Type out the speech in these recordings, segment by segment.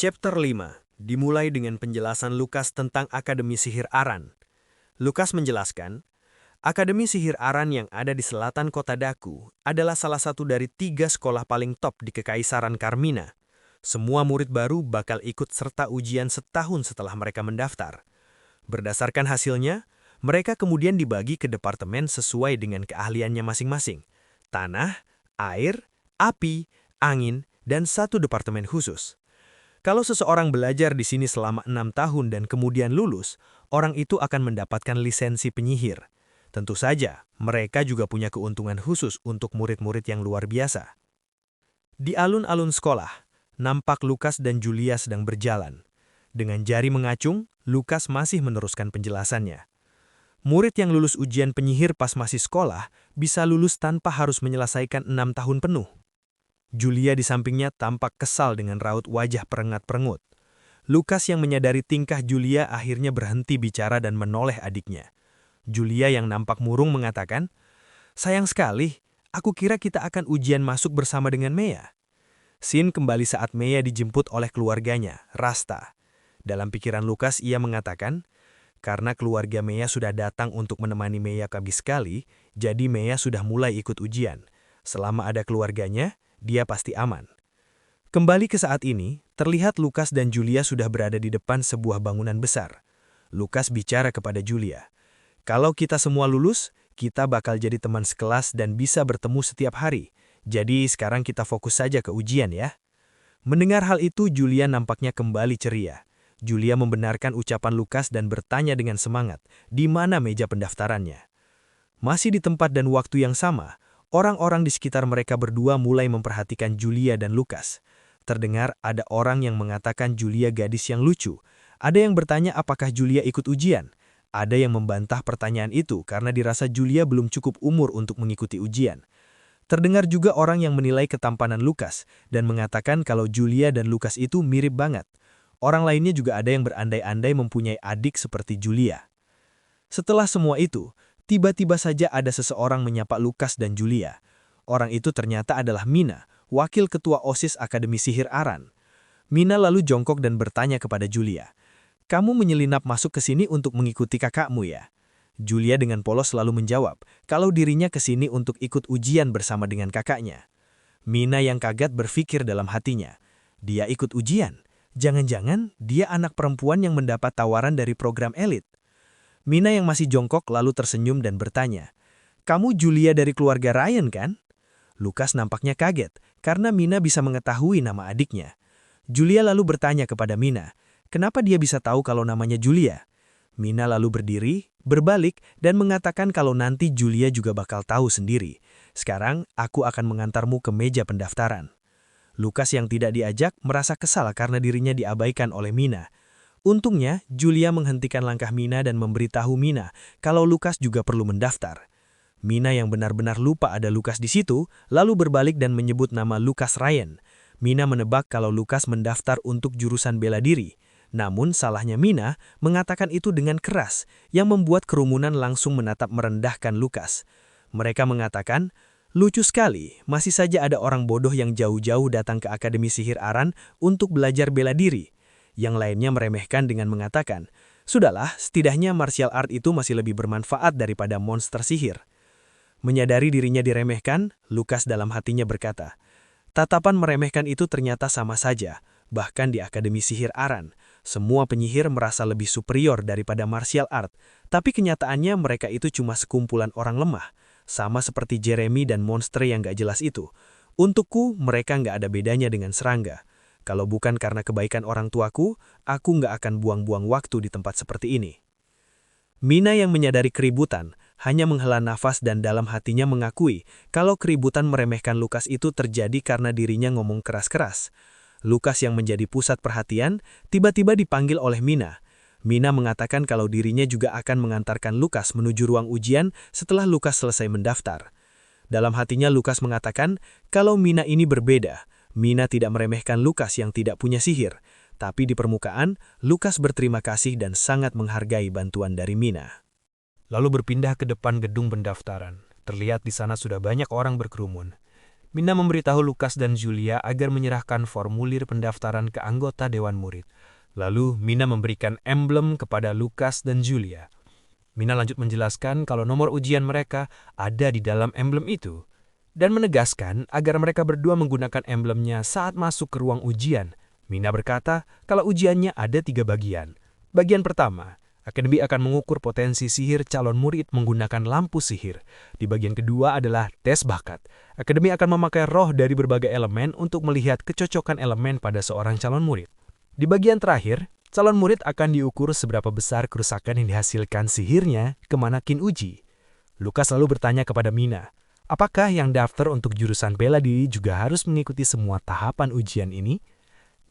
Chapter 5 dimulai dengan penjelasan Lukas tentang Akademi Sihir Aran. Lukas menjelaskan, Akademi Sihir Aran yang ada di selatan kota Daku adalah salah satu dari 3 sekolah paling top di Kekaisaran Karmina. Semua murid baru bakal ikut serta ujian setahun setelah mereka mendaftar. Berdasarkan hasilnya, mereka kemudian dibagi ke departemen sesuai dengan keahliannya masing-masing. Tanah, air, api, angin, dan 1 departemen khusus. Kalau seseorang belajar di sini selama 6 tahun dan kemudian lulus, orang itu akan mendapatkan lisensi penyihir. Tentu saja, mereka juga punya keuntungan khusus untuk murid-murid yang luar biasa. Di alun-alun sekolah, nampak Lukas dan Julia sedang berjalan. Dengan jari mengacung, Lukas masih meneruskan penjelasannya. Murid yang lulus ujian penyihir pas masih sekolah bisa lulus tanpa harus menyelesaikan 6 tahun penuh. Julia di sampingnya tampak kesal dengan raut wajah perengat-perengut. Lukas yang menyadari tingkah Julia akhirnya berhenti bicara dan menoleh adiknya. Julia yang nampak murung mengatakan, "Sayang sekali, aku kira kita akan ujian masuk bersama dengan Mea." Scene kembali saat Mea dijemput oleh keluarganya, Rasta. Dalam pikiran Lukas ia mengatakan, karena keluarga Mea sudah datang untuk menemani Mea habis sekali, jadi Mea sudah mulai ikut ujian. Selama ada keluarganya, dia pasti aman. Kembali ke saat ini, terlihat Lukas dan Julia sudah berada di depan sebuah bangunan besar. Lukas bicara kepada Julia, "Kalau kita semua lulus, kita bakal jadi teman sekelas dan bisa bertemu setiap hari. Jadi sekarang kita fokus saja ke ujian ya." Mendengar hal itu, Julia nampaknya kembali ceria. Julia membenarkan ucapan Lukas dan bertanya dengan semangat, di mana meja pendaftarannya. Masih di tempat dan waktu yang sama, orang-orang di sekitar mereka berdua mulai memperhatikan Julia dan Lukas. Terdengar ada orang yang mengatakan Julia gadis yang lucu. Ada yang bertanya apakah Julia ikut ujian. Ada yang membantah pertanyaan itu karena dirasa Julia belum cukup umur untuk mengikuti ujian. Terdengar juga orang yang menilai ketampanan Lukas dan mengatakan kalau Julia dan Lukas itu mirip banget. Orang lainnya juga ada yang berandai-andai mempunyai adik seperti Julia. Setelah semua itu, tiba-tiba saja ada seseorang menyapa Lukas dan Julia. Orang itu ternyata adalah Mina, wakil ketua OSIS Akademi Sihir Aran. Mina lalu jongkok dan bertanya kepada Julia, "Kamu menyelinap masuk ke sini untuk mengikuti kakakmu ya?" Julia dengan polos selalu menjawab, kalau dirinya ke sini untuk ikut ujian bersama dengan kakaknya. Mina yang kaget berpikir dalam hatinya, dia ikut ujian? Jangan-jangan dia anak perempuan yang mendapat tawaran dari program elit. Mina yang masih jongkok lalu tersenyum dan bertanya, "Kamu Julia dari keluarga Ryan kan?" Lukas nampaknya kaget, karena Mina bisa mengetahui nama adiknya. Julia lalu bertanya kepada Mina, kenapa dia bisa tahu kalau namanya Julia? Mina lalu berdiri, berbalik, dan mengatakan kalau nanti Julia juga bakal tahu sendiri. "Sekarang, aku akan mengantarmu ke meja pendaftaran." Lukas yang tidak diajak merasa kesal karena dirinya diabaikan oleh Mina. Untungnya, Julia menghentikan langkah Mina dan memberitahu Mina kalau Lukas juga perlu mendaftar. Mina yang benar-benar lupa ada Lukas di situ, lalu berbalik dan menyebut nama Lukas Ryan. Mina menebak kalau Lukas mendaftar untuk jurusan bela diri. Namun salahnya Mina mengatakan itu dengan keras, yang membuat kerumunan langsung menatap merendahkan Lukas. Mereka mengatakan, "Lucu sekali, masih saja ada orang bodoh yang jauh-jauh datang ke Akademi Sihir Aran untuk belajar bela diri." Yang lainnya meremehkan dengan mengatakan, "Sudahlah, setidaknya martial art itu masih lebih bermanfaat daripada monster sihir." Menyadari dirinya diremehkan, Lukas dalam hatinya berkata, tatapan meremehkan itu ternyata sama saja. Bahkan di Akademi Sihir Aran, semua penyihir merasa lebih superior daripada martial art, tapi kenyataannya mereka itu cuma sekumpulan orang lemah. Sama seperti Jeremy dan monster yang gak jelas itu. Untukku, mereka gak ada bedanya dengan serangga. Kalau bukan karena kebaikan orang tuaku, aku gak akan buang-buang waktu di tempat seperti ini. Mina yang menyadari keributan, hanya menghela nafas dan dalam hatinya mengakui kalau keributan meremehkan Lukas itu terjadi karena dirinya ngomong keras-keras. Lukas yang menjadi pusat perhatian, tiba-tiba dipanggil oleh Mina. Mina mengatakan kalau dirinya juga akan mengantarkan Lukas menuju ruang ujian setelah Lukas selesai mendaftar. Dalam hatinya Lukas mengatakan kalau Mina ini berbeda. Mina tidak meremehkan Lukas yang tidak punya sihir. Tapi di permukaan, Lukas berterima kasih dan sangat menghargai bantuan dari Mina. Lalu berpindah ke depan gedung pendaftaran. Terlihat di sana sudah banyak orang berkerumun. Mina memberitahu Lukas dan Julia agar menyerahkan formulir pendaftaran ke anggota Dewan Murid. Lalu Mina memberikan emblem kepada Lukas dan Julia. Mina lanjut menjelaskan kalau nomor ujian mereka ada di dalam emblem itu, dan menegaskan agar mereka berdua menggunakan emblemnya saat masuk ke ruang ujian. Mina berkata kalau ujiannya ada 3 bagian. Bagian pertama, akademi akan mengukur potensi sihir calon murid menggunakan lampu sihir. Di bagian kedua adalah tes bakat. Akademi akan memakai roh dari berbagai elemen untuk melihat kecocokan elemen pada seorang calon murid. Di bagian terakhir, calon murid akan diukur seberapa besar kerusakan yang dihasilkan sihirnya ke manakin uji. Lukas lalu bertanya kepada Mina, apakah yang daftar untuk jurusan bela diri juga harus mengikuti semua tahapan ujian ini?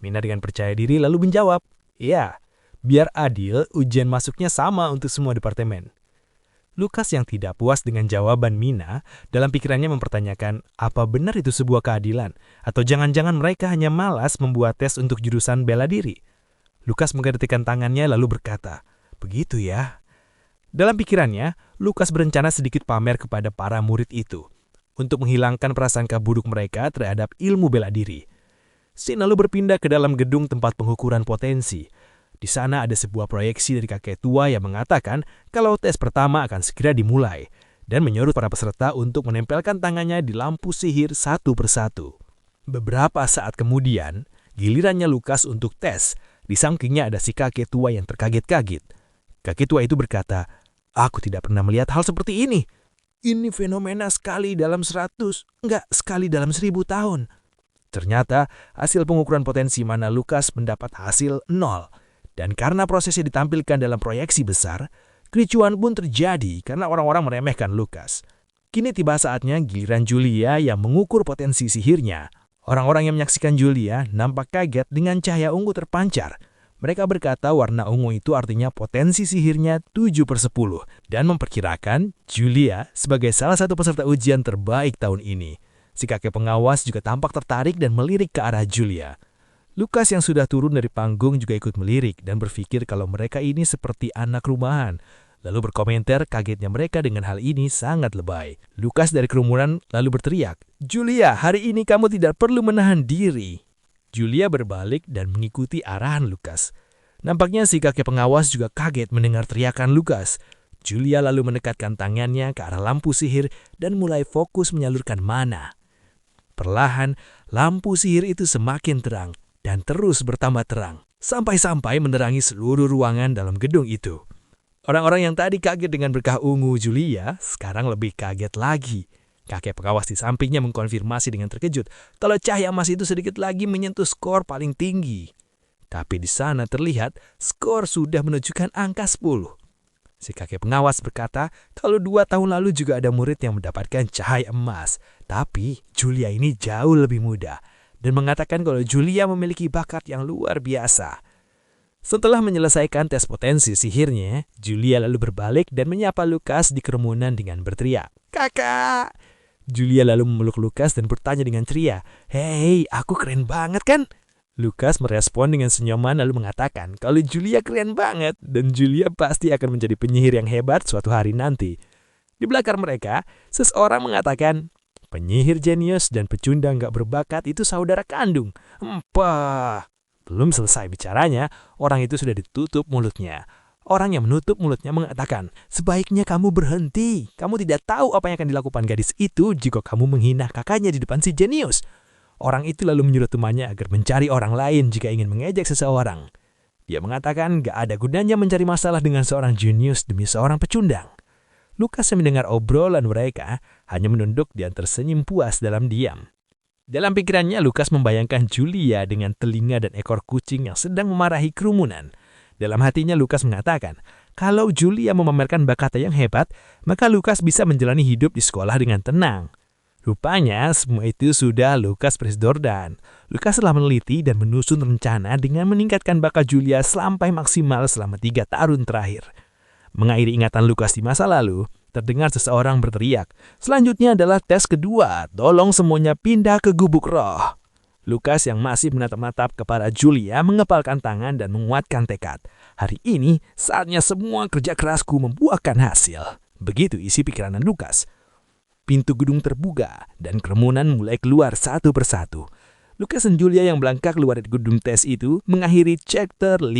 Mina dengan percaya diri lalu menjawab, iya. Biar adil, ujian masuknya sama untuk semua departemen. Lukas yang tidak puas dengan jawaban Mina, dalam pikirannya mempertanyakan apa benar itu sebuah keadilan, atau jangan-jangan mereka hanya malas membuat tes untuk jurusan bela diri. Lukas menggerakkan tangannya lalu berkata, begitu ya. Dalam pikirannya, Lukas berencana sedikit pamer kepada para murid itu, untuk menghilangkan prasangka buruk mereka terhadap ilmu bela diri. Scene lalu berpindah ke dalam gedung tempat pengukuran potensi. Di sana ada sebuah proyeksi dari kakek tua yang mengatakan kalau tes pertama akan segera dimulai dan menyuruh para peserta untuk menempelkan tangannya di lampu sihir satu persatu. Beberapa saat kemudian, gilirannya Lukas untuk tes. Di sampingnya ada si kakek tua yang terkaget-kaget. Kakek tua itu berkata, aku tidak pernah melihat hal seperti ini. Ini fenomena sekali dalam 100, enggak sekali dalam 1000 tahun. Ternyata hasil pengukuran potensi mana Lukas mendapat hasil 0. Dan karena prosesnya ditampilkan dalam proyeksi besar, kericuan pun terjadi karena orang-orang meremehkan Lukas. Kini tiba saatnya giliran Julia yang mengukur potensi sihirnya. Orang-orang yang menyaksikan Julia nampak kaget dengan cahaya ungu terpancar. Mereka berkata warna ungu itu artinya potensi sihirnya 7/10 dan memperkirakan Julia sebagai salah satu peserta ujian terbaik tahun ini. Si kakek pengawas juga tampak tertarik dan melirik ke arah Julia. Lukas yang sudah turun dari panggung juga ikut melirik dan berpikir kalau mereka ini seperti anak rumahan. Lalu berkomentar kagetnya mereka dengan hal ini sangat lebay. Lukas dari kerumunan lalu berteriak, Julia, hari ini kamu tidak perlu menahan diri. Julia berbalik dan mengikuti arahan Lukas. Nampaknya si kakek pengawas juga kaget mendengar teriakan Lukas. Julia lalu mendekatkan tangannya ke arah lampu sihir dan mulai fokus menyalurkan mana. Perlahan, lampu sihir itu semakin terang dan terus bertambah terang, sampai-sampai menerangi seluruh ruangan dalam gedung itu. Orang-orang yang tadi kaget dengan berkah ungu Julia, sekarang lebih kaget lagi. Kakek pengawas di sampingnya mengkonfirmasi dengan terkejut kalau cahaya emas itu sedikit lagi menyentuh skor paling tinggi. Tapi di sana terlihat skor sudah menunjukkan angka 10. Si kakek pengawas berkata kalau 2 tahun lalu juga ada murid yang mendapatkan cahaya emas, tapi Julia ini jauh lebih muda. Dan mengatakan kalau Julia memiliki bakat yang luar biasa. Setelah menyelesaikan tes potensi sihirnya, Julia lalu berbalik dan menyapa Lukas di kerumunan dengan berteriak, Kakak! Julia lalu memeluk Lukas dan bertanya dengan ceria, Hei, aku keren banget kan? Lukas merespon dengan senyuman lalu mengatakan kalau Julia keren banget dan Julia pasti akan menjadi penyihir yang hebat suatu hari nanti. Di belakang mereka, seseorang mengatakan, penyihir jenius dan pecundang gak berbakat itu saudara kandung. Empah. Belum selesai bicaranya, orang itu sudah ditutup mulutnya. Orang yang menutup mulutnya mengatakan, sebaiknya kamu berhenti. Kamu tidak tahu apa yang akan dilakukan gadis itu jika kamu menghina kakaknya di depan si jenius. Orang itu lalu menyuruh temannya agar mencari orang lain jika ingin mengejek seseorang. Dia mengatakan gak ada gunanya mencari masalah dengan seorang jenius demi seorang pecundang. Lukas yang mendengar obrolan mereka hanya menunduk dan tersenyum puas dalam diam. Dalam pikirannya, Lukas membayangkan Julia dengan telinga dan ekor kucing yang sedang memarahi kerumunan. Dalam hatinya, Lukas mengatakan, kalau Julia memamerkan bakatnya yang hebat, maka Lukas bisa menjalani hidup di sekolah dengan tenang. Rupanya, semua itu sudah Lukas Presdordan. Lukas telah meneliti dan menyusun rencana dengan meningkatkan bakat Julia sampai maksimal selama 3 tahun terakhir. Mengakhiri ingatan Lukas di masa lalu, terdengar seseorang berteriak, selanjutnya adalah tes kedua, tolong semuanya pindah ke gubuk roh. Lukas yang masih menatap-natap kepada Julia mengepalkan tangan dan menguatkan tekad. Hari ini saatnya semua kerja kerasku membuahkan hasil. Begitu isi pikiran Lukas. pintu gedung terbuka dan kerumunan mulai keluar satu persatu. Lukas dan Julia yang melangkah keluar dari gedung tes itu mengakhiri chapter 5.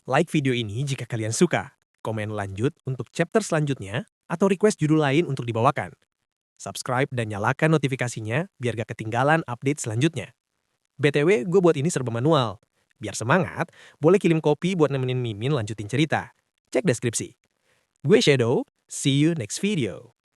Like video ini jika kalian suka. Komen lanjut untuk chapter selanjutnya atau request judul lain untuk dibawakan. Subscribe dan nyalakan notifikasinya biar gak ketinggalan update selanjutnya. BTW, gue buat ini serba manual. Biar semangat, boleh kirim kopi buat nemenin Mimin lanjutin cerita. Cek deskripsi. Gue Shadow, see you next video.